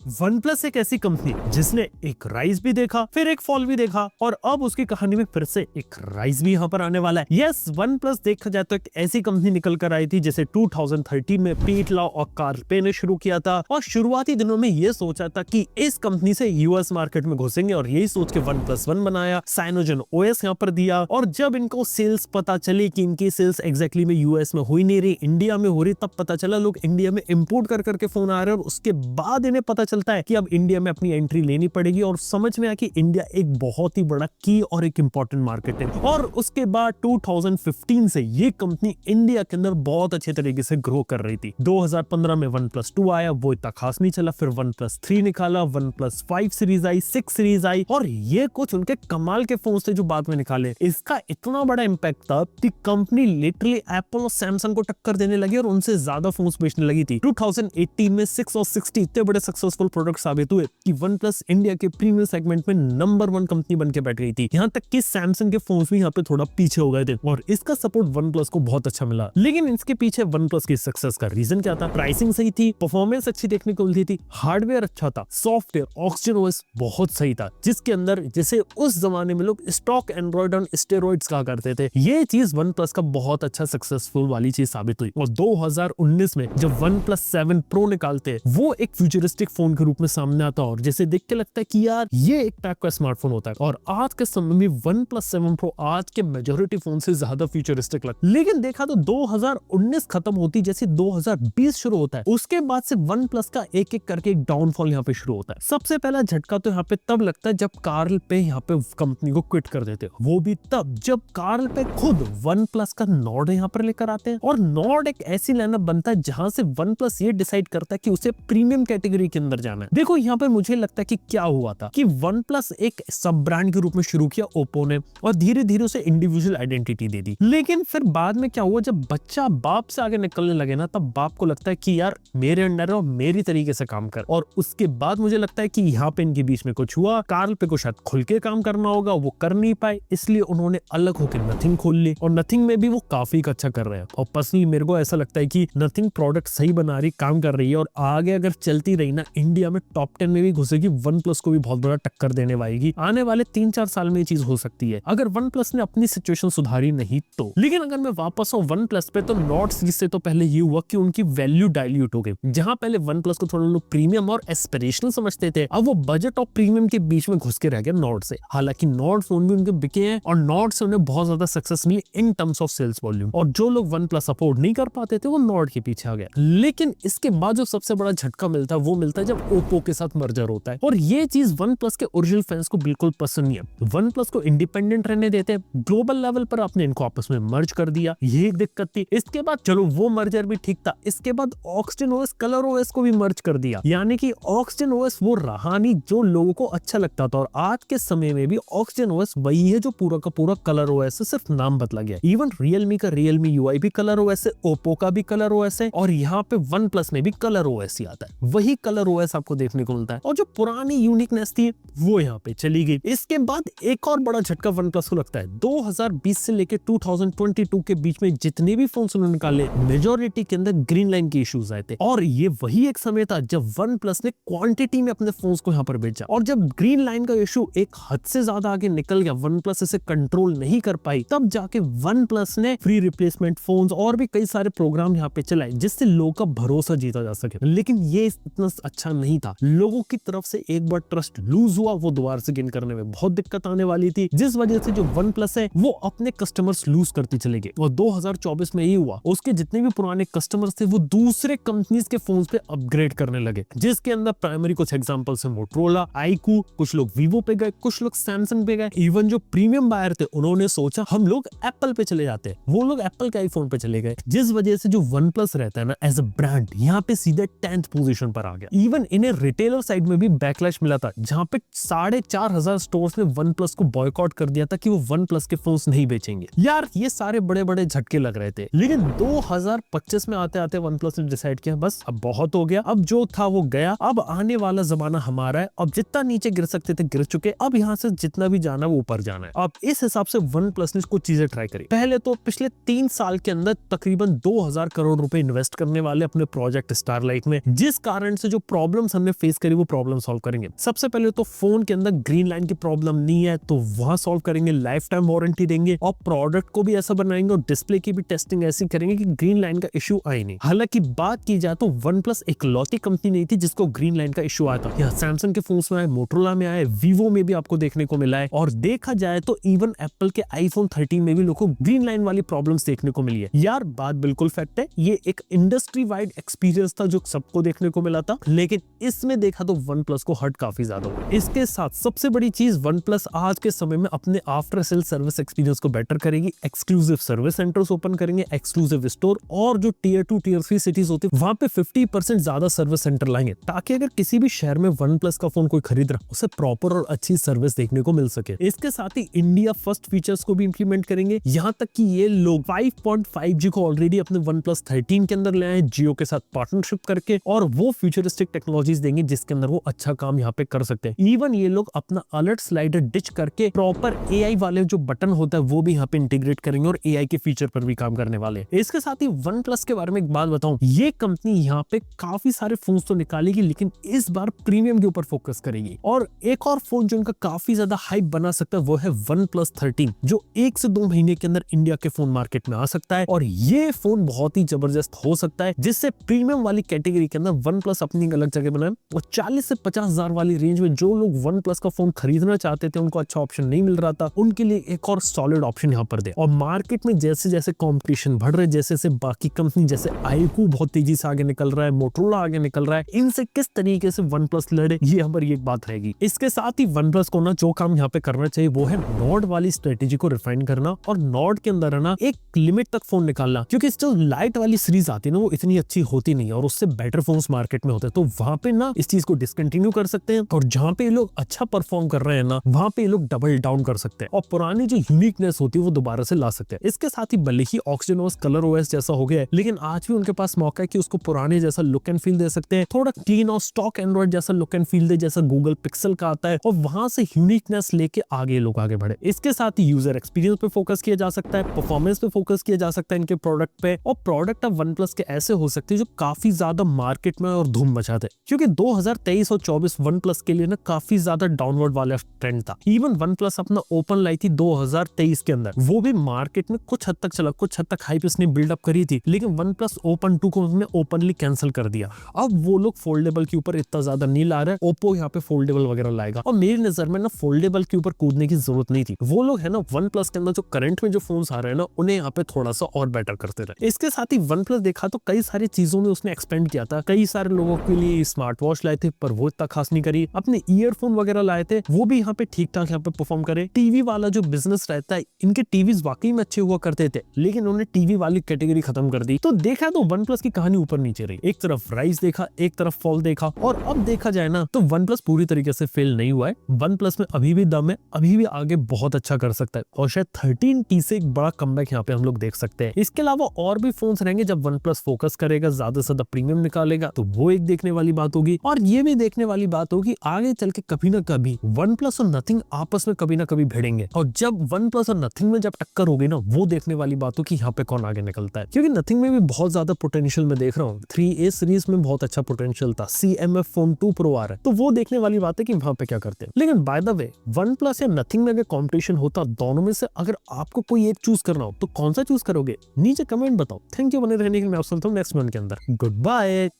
One plus एक ऐसी company जिसने एक राइज भी देखा, फिर एक फॉल भी देखा, और अब उसकी कहानी में फिर से एक राइज भी यहाँ पर आने वाला है। यस, वन प्लस देखा जाए तो एक ऐसी कंपनी निकल कर आई थी जिसे 2013 में पीट लॉ और कार्ल पे ने शुरू किया था, और शुरुआती दिनों में ये सोचा था कि इस कंपनी से यूएस मार्केट में घुसेंगे, और यही सोच के वन प्लस वन बनाया, साइनोजन ओएस यहाँ पर दिया। और जब इनको सेल्स पता चली कि इनकी सेल्स एग्जैक्टली में यूएस में हो ही नहीं रही, इंडिया में हो रही, तब पता चला लोग इंडिया में इंपोर्ट कर करके फोन आ रहे हैं। और उसके बाद इन्हें पता चलता है कि अब इंडिया में अपनी एंट्री लेनी पड़ेगी, और समझ में आया कि इंडिया एक बहुत ही बड़ा की और एक इंपॉर्टेंट मार्केट है। और उसके बाद 2015 से ये कंपनी इंडिया के अंदर बहुत अच्छे तरीके से ग्रो कर रही थी। 2015 में वन प्लस 2 आया, वो इतना खास नहीं चला। फिर वन प्लस 3 निकाला, वन प्लस 5 सीरीज आई, 6 सीरीज आई, और ये कुछ उनके कमाल के फोन थे जो बाद में निकाले। इसका इतना बड़ा इंपैक्ट था कि कंपनी लिटरली एप्पल और सैमसंग को टक्कर देने लगी और उनसे ज्यादा फोन बेचने लगी थी। 2018 में 6 और 60 इतने बड़े सक्सेसफुल प्रोडक्ट साबित हुए कि वन प्लस इंडिया के प्रीमियम सेगमेंट में नंबर 1 कंपनी बन के बैठ गई थी। यहाँ तक कि सैमसंग के फोन भी यहाँ पे थोड़ा पीछे हो गए थे, और इसका सपोर्ट वन प्लस को बहुत अच्छा मिला। लेकिन इसके पीछे वन प्लस की सक्सेस का रीजन क्या था? प्राइसिंग सही थी, परफॉर्मेंस अच्छी देखने को मिलती थी, हार्डवेयर अच्छा था, सॉफ्टवेयर ऑक्सीजन ओएस बहुत सही था, जिसके अंदर जैसे उस जमाने में लोग स्टॉक एंड्रॉइड ऑन स्टेरॉइड्स कहा करते थे, ये चीज वन प्लस का बहुत अच्छा सक्सेसफुल वाली चीज साबित हुई। और 2019 में जब वन प्लस 7 प्रो निकालते, वो एक फ्यूचरिस्टिक फोन के रूप में सामने आता, और जैसे देख के लगता है कि यार ये एक टाइप का स्मार्टफोन होता है। और आज के समय में वन प्लस 7 प्रो आज के मेजॉरिटी फोन से ज्यादा फ्यूचरिस्टिक लगता है। लेकिन देखा तो 2019 खत्म होती जैसे 2020 शुरू होता है, उसके बाद से वन प्लस का एक एक करके एक डाउनफॉल यहाँ पे शुरू होता है। सबसे पहला झटका तो यहाँ पे तब लगता है जब कार्ल पे यहाँ पे कंपनी को क्विट कर देते, वो भी तब जब कार्ल पे खुद वन प्लस का नॉर्ड यहाँ पर लेकर आते हैं। और नॉर्ड एक ऐसी लाइनअप बनता है जहां से वन प्लस ये डिसाइड करता है कि उसे प्रीमियम कैटेगरी के अंदर जाना है। देखो यहाँ पे मुझे लगता है कि क्या हुआ था कि वन प्लस एक सब ब्रांड के रूप में शुरू किया ओप्पो ने, और धीरे धीरे उसे इंडिविजुअल आइडेंटिटी दे दी। लेकिन फिर बाद में क्या हुआ, जब बच्चा बाप से आगे निकलने लगे ना, तब बाप को लगता है कि यार मेरे अंडर और मेरी तरीके से काम कर। और उसके बाद मुझे लगता है कि यहाँ पे इनके बीच में कुछ हुआ, कार्ल पे को शायद खुल के काम करना होगा, वो कर नहीं पाए, इसलिए उन्होंने अलग होकर नथिंग खोल ली, और नथिंग में भी वो काफी अच्छा कर रहे हैं। और पर्सनली मेरे को ऐसा लगता है कि नथिंग प्रोडक्ट सही बना रही, काम कर रही है, और आगे अगर चलती रही ना, इंडिया में टॉप 10 में भी घुसेगी, वन प्लस को भी बहुत बड़ा टक्कर देने वाली। आने वाले 3-4 साल में ये चीज हो सकती है अगर वन प्लस ने अपनी सिचुएशन सुधारी नहीं तो। लेकिन अगर मैं वापस आऊं वन प्लस पे, तो नॉट सीरीज से तो पहले ये हुआ कि उनकी वैल्यू डाइल्यूट हो गई। जहां पहले वन प्लस को थोड़ा लोग प्रीमियम और एस्पिरेशनल समझते थे, अब वो बजट और प्रीमियम के बीच में घुस के रह गया नॉट से। हालांकि नॉट फोन भी उनके बिके हैं, और नॉट से उन्हें बहुत ज्यादा सक्सेस मिली in terms of sales volume, और जो लोग वन प्लस अफोर्ड नहीं कर पाते थे वो नॉट के पीछे आ गए। लेकिन इसके बाद जो सबसे बड़ा झटका मिलता है वो मिलता है जब ओप्पो के साथ मर्जर होता है, और ये चीज वन प्लस के ओरिजिनल फैंस को बिल्कुल पसंद नहीं है। वन प्लस को इंडिपेंडेंट रहने देते, ग्लोबल लेवल पर आपने इनको आपस में मर्ज कर दिया, ये एक दिक्कत थी। इसके बाद चलो वो मर्जर भी ठीक था, इसके बाद ऑक्सीजन ओएस कलर ओएस को भी मर्ज कर दिया, यानी कि ऑक्सीजन ओएस वो रहा नहीं जो लोगों को अच्छा लगता था। और आज के समय में भी ऑक्सीजन ओएस वही है जो पूरा का पूरा कलर ओएस है, सिर्फ नाम बदला गया। इवन रियलमी का रियलमी यूआई भी कलर ओएस है, ओप्पो का भी कलर ओएस है, और यहाँ पे वन प्लस में भी कलर ओएस ही आता है, वही कलर ओएस आपको देखने को मिलता है। और जो पुरानी यूनिकनेस थी वो यहाँ पे चली गई। इसके बाद एक और बड़ा झटका वन प्लस को लगता है 2020 से लेके 2022 के बीच में जितने भी फोन उन्होंने निकाले, मेजॉरिटी के अंदर ग्रीन लाइन के इश्यूज आए थे। और ये वही एक समय था जब वन प्लस ने क्वांटिटी में अपने फोन्स को यहाँ पर बेचा, और जब ग्रीन लाइन का इशू एक हद से ज्यादा आगे निकल गया, वन प्लस इसे कंट्रोल नहीं कर पाई, तब जाके वन प्लस ने फ्री रिप्लेसमेंट फोन्स और भी कई सारे प्रोग्राम यहाँ पे चलाए जिससे लोगों का भरोसा जीता जा सके। लेकिन ये इतना अच्छा नहीं था, लोगों की तरफ से एक बार ट्रस्ट लूज हुआ, वो दोबारा से गेन करने में बहुत दिक्कत आने वाली थी, जिस वजह से जो वन प्लस है वो अपने कस्टमर्स लूज करती चले गए। और 2024 में ये हुआ, उसके जितने भी पुराने कस्टमर्स थे वो दूसरे कंपनीज के फोन्स पे अपग्रेड करने लगे, जिसके अंदर प्राइमरी कुछ एग्जांपल्स हैं मोटरोला, आईक्यू, कुछ लोग वीवो पे गए, कुछ लोग सैमसंग पे गए। इवन जो प्रीमियम बायर थे उन्होंने सोचा हम लोग एप्पल पे चले जाते हैं, वो लोग एप्पल के आईफोन पे चले गए, जिस वजह से जो वन प्लस रहता है ना एज अ ब्रांड यहाँ पे सीधे 10th पोजीशन पर आ गया। इवन इन्हें रिटेलर साइड में भी बैकलैश मिला था, जहाँ पे 4,500 स्टोर्स ने वन प्लस को बॉयकॉट कर दिया था कि वो वन प्लस के फोन्स नहीं बेचेंगे। यार ये सारे बड़े बड़े झटके लग रहे थे, लेकिन 2025 में आते आते वन प्लस ने डिसाइड किया बस अब बहुत हो गया, अब जो था वो गया, अब आने वाला जमाना हमारा है, अब जितना नीचे गिर सकते थे गिर चुके, अब यहाँ से जितना भी जाना वो ऊपर जाना है। अब इस हिसाब से वन प्लस ने कुछ चीजें ट्राई करी। पहले तो पिछले 3 साल के अंदर तकरीबन 2000 करोड़ रुपए इन्वेस्ट करने वाले अपने प्रोजेक्ट स्टारलाइट में, जिस कारण से जो प्रॉब्लम प्रॉब्लम्स हमने फेस करी वो प्रॉब्लम सॉल्व करेंगे। सबसे पहले तो फोन के अंदर ग्रीन लाइन की प्रॉब्लम नहीं है तो वहां सॉल्व करेंगे, लाइफ टाइम वारंटी देंगे और प्रोडक्ट को भी ऐसा बनाएंगे और डिस्प्ले की भी टेस्टिंग ऐसी करेंगे कि ग्रीन लाइन का इश्यू आए नहीं। हालांकि बात की जाए तो वन प्लस इकलौती कंपनी नहीं थी जिसको ग्रीन लाइन का इश्यू आया था। यहाँ सैमसंग के फोन्स में आए, मोटरोला में आए, वीवो में भी आपको देखने को मिला है और देखा जाए तो इवन एप्पल के आईफोन 13 में भी लोगों को ग्रीन लाइन वाली प्रॉब्लम्स देखने को मिली है। यार बात बिल्कुल फैक्ट है, ये एक इंडस्ट्री वाइड एक्सपीरियंस था जो सबको देखने को मिला था, लेकिन इसमें देखा तो वन प्लस को हर्ट काफी ज्यादा हुआ। इसके साथ सबसे बड़ी चीज वन प्लस आज के समय में अपने आफ्टर सेल सर्विस एक्सपीरियंस को बेटर करेगी, एक्सक्लूसिव सर्विस सेंटर्स ओपन करेंगे, एक्सक्लूसिव स्टोर और जो टियर 2 टियर 3 सिटीज होती है वहां पे 50% ज्यादा सर्विस सेंटर लाएंगे ताकि अगर किसी भी शहर में वन प्लस का फोन कोई खरीद रहा उसे प्रॉपर और अच्छी सर्विस देखने को मिल सके। इसके साथ ही इंडिया फर्स्ट फीचर्स को भी इंप्लीमेंट करेंगे, यहाँ तक कि ये लोग 5.5G को ऑलरेडी अपने वन प्लस 13 के अंदर ले आए जियो के साथ पार्टनरशिप करके और वो फ्यूचरिस्टिक टेक्नोलॉजीज देंगे जिसके अंदर वो अच्छा काम यहाँ पे कर सकते हैं। इवन ये लोग अपना अलर्ट स्लाइडर डिच करके प्रॉपर एआई वाले जो बटन होता है वो भी यहाँ पे इंटीग्रेट करेंगे और एआई के फीचर पर भी काम करने वाले हैं। इसके साथ ही वन प्लस के बारे में एक बात बताऊं, ये कंपनी यहाँ पे काफी सारे फोन तो निकालेगी लेकिन इस बार प्रीमियम के ऊपर फोकस करेगी और एक और फोन जो इनका काफी ज्यादा हाइप बना सकता है वो है वन प्लस 13 जो 1 से 2 महीने के अंदर इंडिया के फोन मार्केट में आ सकता है और ये फोन बहुत ही जबरदस्त हो सकता है जिससे प्रीमियम वाली कैटेगरी के अंदर वन प्लस अपनी एक अलग जगह बनाए और 40 से 50 हजार वाली रेंज में जो लोग वन प्लस का फोन खरीदना चाहते थे उनको अच्छा ऑप्शन नहीं मिल रहा था उनके लिए एक और सॉलिड ऑप्शन यहाँ पर दे। और मार्केट में जैसे जैसे कॉम्पिटिशन बढ़ रहे जैसे जैसे बाकी कंपनी जैसे आईक्यू बहुत तेजी से आगे निकल रहा है, मोटरोला आगे निकल रहा है, इनसे किस तरीके से वन प्लस लड़े ये यहाँ पर एक बात रहेगी। इसके साथ ही वन प्लस को ना जो काम यहाँ पे करना चाहिए वो है नॉर्ड वाली स्ट्रेटेजी को रिफाइन करना और नॉर्ड के अंदर है ना एक लिमिट तक फोन निकालना, क्योंकि जो लाइट वाली सीरीज आती है ना वो इतनी अच्छी होती नहीं है और उससे बेटर फोन्स मार्केट में होते हैं, तो वहां पे ना इस चीज को डिसकंटिन्यू कर सकते हैं और जहां पे ये लोग अच्छा परफॉर्म कर रहे हैं ना वहां पे ये लोग डबल डाउन कर सकते हैं और पुरानी जो यूनिकनेस होती है वो दोबारा से ला सकते हैं। इसके साथ ही भले ही ऑक्सीजन ओएस कलर ओएस जैसा हो गया है लेकिन आज भी उनके पास मौका है कि उसको पुराने जैसा लुक एंड फील दे सकते हैं, थोड़ा क्लीन और स्टॉक एंड्रॉइड जैसा लुक एंड फील दे जैसा गूगल पिक्सल का आता है और वहां से यूनिकनेस लेके आगे लोग आगे बढ़े। इसके साथ ही यूजर एक्सपीरियंस पे फोकस किया जा सकता है, परफॉर्मेंस पे फोकस किया जा सकता है इनके प्रोडक्ट पे और प्रोडक्ट अब वन प्लस के ऐसे हो सकते हैं जो काफी ज्यादा मार्केट में और धूम मचाते हैं, क्योंकि 2023 और 24 वन प्लस के लिए ना काफी ज्यादा डाउनवर्ड वाला ट्रेंड था। इवन वन प्लस अपना ओपन लाई थी 2023 के अंदर, वो भी मार्केट में कुछ हद तक चला, कुछ हद तक हाइप इसने बिल्डअप करी थी, लेकिन वन प्लस ओपन 2 को उसने ओपनली कैंसिल कर दिया। अब वो लोग फोल्डेबल के ऊपर इतना ज्यादा नहीं ला रहे, ओप्पो यहाँ पे फोल्डेबल वगैरह लाएगा और मेरी नजर में ना फोल्डेबल के ऊपर कूदने की जरूरत नहीं थी। वो लोग है ना वन प्लस के अंदर जो करंट में जो फोन्स आ रहे हैं ना उन्हें यहाँ पे थोड़ा सा और बेटर करते रहे। इसके साथ ही वन प्लस देखा तो कई सारी चीजों में उसने एक्सपेंड किया था, कई सारे लोगों के लिए स्मार्ट वॉच लाए थे पर वो इतना खास नहीं करी, अपने ईयरफोन वगैरह लाए थे वो भी यहाँ पे ठीक ठाक यहाँ पे परफॉर्म करे। टीवी वाला जो बिजनेस रहता है, इनके टीवीज वाकई में अच्छे हुआ करते थे लेकिन उन्होंने टीवी वाली कैटेगरी खत्म कर दी। तो देखा तो वन प्लस की कहानी ऊपर नीचे रही, एक तरफ राइज देखा, एक तरफ फॉल देखा और अब देखा जाए ना तो वन प्लस पूरी तरीके से फेल नहीं हुआ है। वन प्लस में अभी भी दम है, अभी भी आगे बहुत अच्छा कर सकता है और शायद 13T से एक बड़ा कमबैक यहाँ पे हम लोग देख सकते हैं। इसके अलावा और भी फोन्स रहेंगे जब वन प्लस फोकस करेगा, ज्यादा से ज्यादा प्रीमियम निकालेगा, तो वो एक देखने वाली बात होगी। और ये भी देखने वाली बात होगी आगे चल के कभी ना कभी वन प्लस और नथिंग आपस में कभी ना कभी भिड़ेंगे और जब वन प्लस और नथिंग में जब टक्कर होगी ना वो देखने वाली बात हो कि यहाँ पे कौन आगे निकलता है, क्योंकि नथिंग में भी बहुत ज्यादा पोटेंशियल में देख रहा हूँ। 3A सीरीज में बहुत अच्छा पोटेंशियल था, CMF फोन 2 प्रो आ रहा है, तो वो देखने वाली बात है कि वहां पे क्या करते हैं। लेकिन by the way one plus या नथिंग में अगर कॉम्पिटिशन होता दोनों में से अगर आपको कोई एक चूज करना हो तो कौन सा चूज करोगे? नीचे कमेंट बताओ। थैंक यू बने रहने के लिए। मैं आपसे मिलता हूं नेक्स्ट वन के अंदर। Good bye.